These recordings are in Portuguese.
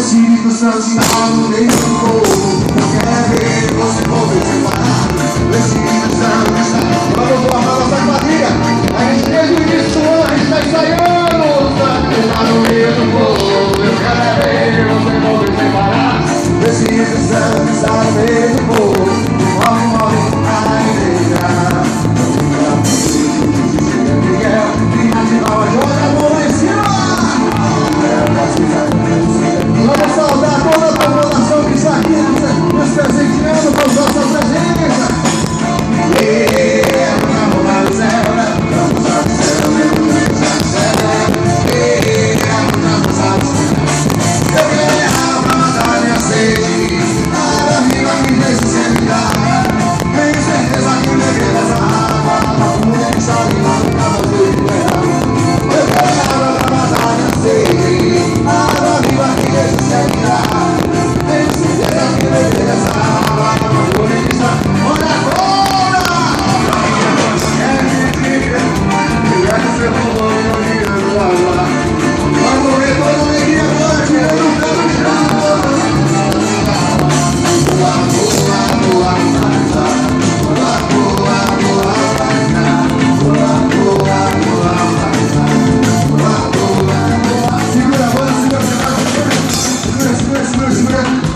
Espírito Santo está no meio do povo. Quer ver você mover sem parar. O Espírito Santo está. Vamos formar nossa quadrilha. A gente desde o início do ano, a gente está ensaiando. O Santo está no meio do povo. Eu quero ver você mover sem parar. O Espírito Santo está no meio do povo. Move a igreja. Miguel, vinha de nova, joga a mão lá em cima. Vamos saudar toda a população que está aqui nos presenteando com nossa presença.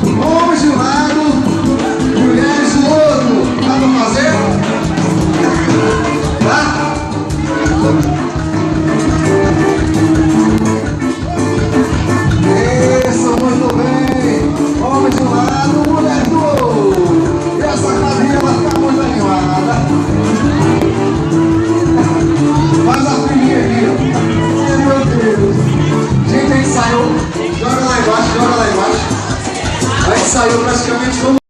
Homens de um lado, mulheres do outro. Dá pra fazer? Tá? Isso, muito bem. Homens de um lado, mulheres do outro. E essa quadrilha vai ficar muito animada. Faz a filhinha aqui, ó. Meu Deus. Gente, a gente ensaiou. Joga lá embaixo, joga lá embaixo. A gente saiu praticamente todo